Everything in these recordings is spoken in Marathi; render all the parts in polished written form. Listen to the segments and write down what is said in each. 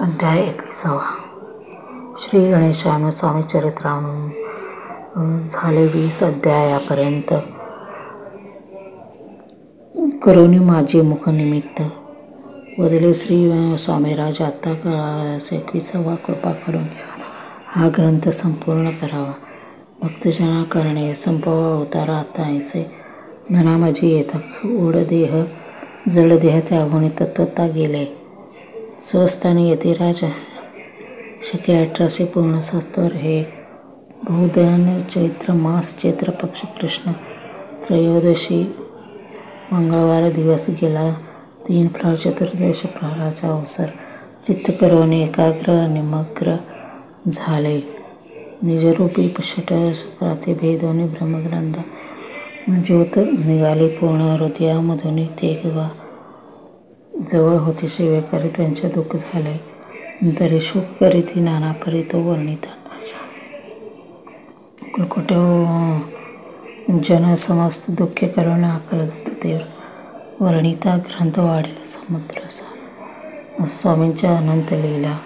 अध्याय 21. श्री गणेशानं स्वामी चरित्राम झाले 20 अध्यायापर्यंत. करोनी माझे मुख निमित्त वदले श्री स्वामीराज आता काळास 21वा कृपा करून हा ग्रंथ संपूर्ण करावा. भक्तजना करणे संपवा अवतार आता ऐसे म्हणा माझी येता ओढदेह जडदेह त्यागुणी तत्वता गेले स्वस्थानी यतिराज शके 1800 पूर्ण सत्वर. हे बहुदयन चैत्र मास चैत्र पक्ष कृष्ण त्रयोदशी मंगळवार दिवस गेला. 3 प्रहर चतुर्दश प्रहराचा अवसर. चित्त करोनी एकाग्र निमग्न झाले. निजरूपी षट शुक्राती भेदोनी ब्रह्मग्रंथ ज्योत निघाली पूर्ण हृदयामधून. तेव्हा जवळ होते सेवेकरी त्यांचे दुःख झाले तरी शोक करीती नाना परी तो वर्णिता. कुलकोटे जन समस्त दुःखे करून आक्रदंत देव वर्णिता ग्रंथ वाढेल समुद्रसा. स्वामींच्या अनंत लीला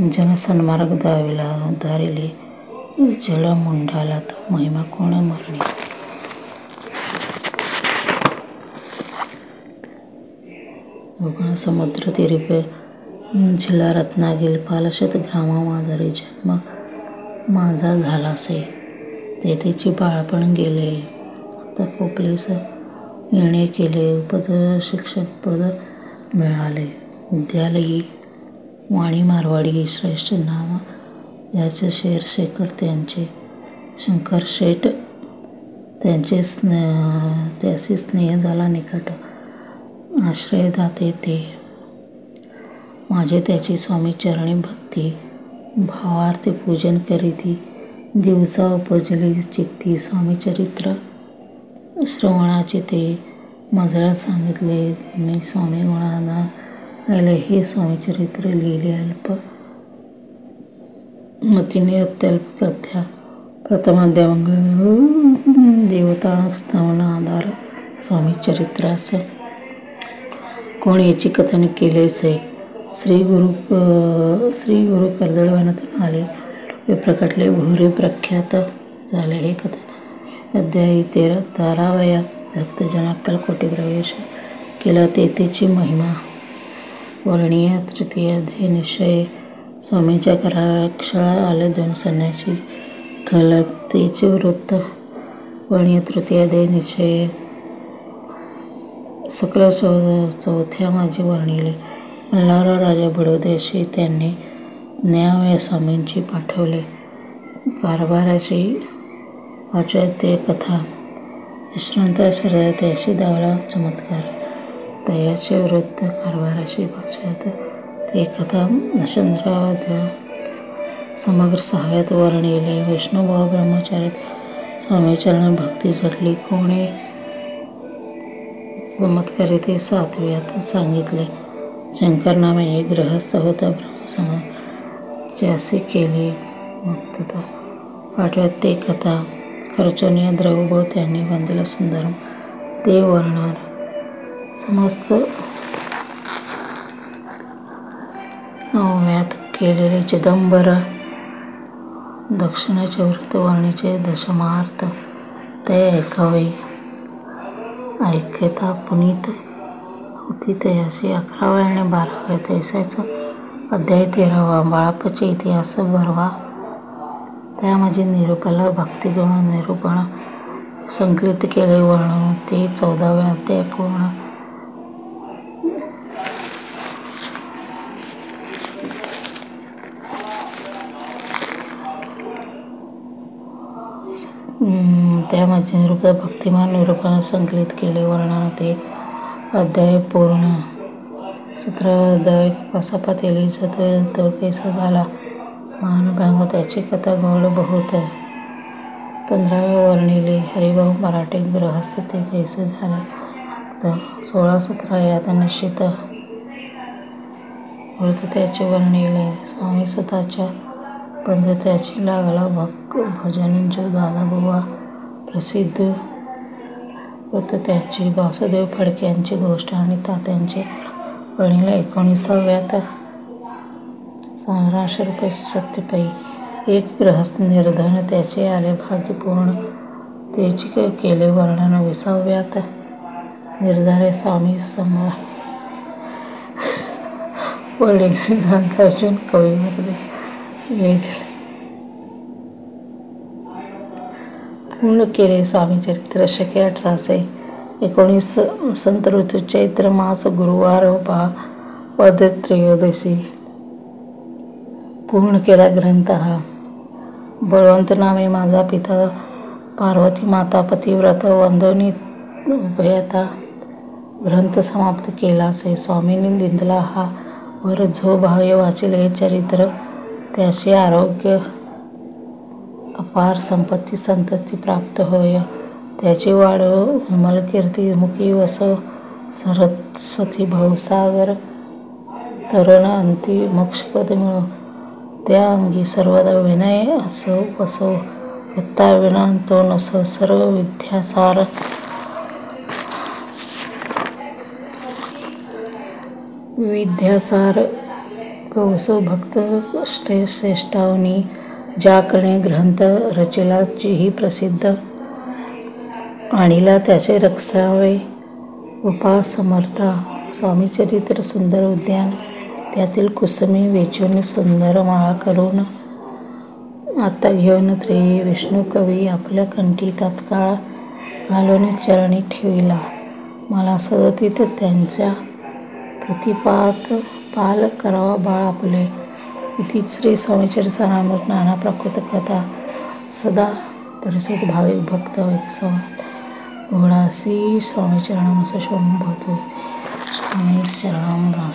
जन सन्मार्ग दारिले जळ मुंडाला तो महिमा कोण मरणी. समुद्र तीरी जिल्हा रत्नागिरी पालशत ग्रामामाधारी जन्म माझा झालासे. तेथेची बाळपण गेले आता कोपलेस येणे केले. उपद शिक्षक पद मिळाले. विद्यालयी वाणी मारवाडी श्रेष्ठ नाव ज्याचे शेरशेखर त्यांचे शंकर शेठ त्यांचे त्याशी स्नेह झाला निकट. आश्रयदाते ते माझे त्याची स्वामी चरणी भक्ती भावार्थी पूजन करीती दिवसा उपजली चित्ती. स्वामी चरित्र श्रवणाचे ते मजळा सांगितले मी स्वामी गुणाधार आले. हे स्वामी चरित्र लिहिले अल्प मतीने अत्यल्प प्रत्या प्रथमाध्याय मंगळ देवता स्तवन आधार स्वामी चरित्रास कोण याची कथन केलेसे. श्री गुरु कर्दळवनातून आले वे प्रकटले भोरे प्रख्यात झाले. हे कथन अध्यायी 13 भक्तजना कलकोटी प्रवेश केला तेथेची महिमा वर्णीय. तृतीय अध्याय निश्चय स्वामींच्या कराक्षळा आले 2 संन्यासी खलतेचे वृत्त वर्णीय. तृतीय अध्याय निश्चय सकल चौथ्या माझे वर्णिले. मल्हारराव राजा बडोदेशी त्यांनी न्याय स्वामींची पाठवले कारभाराची वाचूयात ते कथा. यशवंत शरद त्याशी दावला चमत्कार तयाचे वृत्त कारभाराशी वाचूयात ते कथा. चंद्रावध्याय समग्र 6व्यात वर्णिले. वैष्णवभाव ब्रह्मचारीत स्वामीचरण भक्ती जडली कोणे चमत्कारी ते 7व्यात सांगितले. शंकर नामे एक गृहस्थ होता ब्रह्मसमाज ज्यासी केली मुक्तता. 8व्यात ते कथा. खर्चोनिया द्रवभाव त्यांनी बांधला सुंदरम ते वर्णणार. समस्त 9व्यात केलेले चिदंबर दक्षिणाचे व्रत वर्णीचे दशमार्थ ते ऐकावे. ऐकता पुनीत होती तयासी 11व्या आणि 12व्या तैसाचा अध्याय 13वा. बाळाप्पाचे इतिहास भरवा त्यामध्ये निरूपाला भक्तिगुण निरूपण संकलित केले वर्णन ते 14व्या अध्याय पूर्ण. त्यामध्ये निरूप भक्तिमान निरूपण संकलित केले वर्णन ते अध्याय पूर्ण. 17वा अध्याय पासापात एलीचा तो कैसा झाला महानुभाव त्याची कथा गोड बहुत. 15व्या वर्णिले हरिभाऊ मराठे गृहस्थ ते कैसे झाले. 16-17 यात निश्चित व्रत त्याचे वर्णिले. स्वामी स्वतःच्या बंधू त्याची लागला भजन जो दादाबुवा प्रसिद्ध व्रत त्याची. वासुदेव फडके यांची गोष्ट आणि तात्यांचे वर्णिले. 19व्यात 1500 रुपये सत्यपै. एक गृहस्थ निर्धन त्याचे आले भाग्य पूर्ण, तेची केले वर्णन 20व्यात निर्धारे स्वामी वडिंग ग्रंथ अर्जुन कविवर्ग येथील पूर्ण केले स्वामी चरित्र. शके 1819. वसंत ऋतू चैत्र मास गुरुवार वद त्रयोदशी. पूर्ण केला ग्रंथ हा. बळवंत नामे माझा पिता, पार्वती माता पतिव्रत वंदोनी उभयता. ग्रंथ समाप्त केलासे. स्वामींनी दिंदला हा वर, जो भावे वाचेल हे चरित्र, त्याचे आरोग्य अपार, संपत्ती संतती प्राप्त होय. त्याची वाढ विमल कीर्ती, मुखी वसो सरस्वती भवसागर तरण, अंती मोक्षपद मिळो. त्या अंगी सर्वदा विनय असो वसो, वृत्ता विना तो नसो. सर्व विद्यासार गवसो भक्त श्रेष्ठावनी. ज्या करणे ग्रंथ रचिला जीही प्रसिद्ध, आणिला त्याचे रक्षावे कृपा समर्था. स्वामी चरित्र सुंदर उद्यान, त्यातील कुसुमी वेचून सुंदर माळा करून, आता घेऊन त्रयी विष्णू कवी आपल्या कंठी तात्काळ घालून चरणी ठेविला. मला सदतीत त्यांच्या प्रतिपात पाल करावा बाळ आपले. इति श्री स्वामीचरित्र सारामृत नाना प्राकृत कथा. सदा परिसत भाविक भक्त एकसवात घोडा. श्री स्वामी चरणामसो शुभम भवतु. स्वामी शरणं.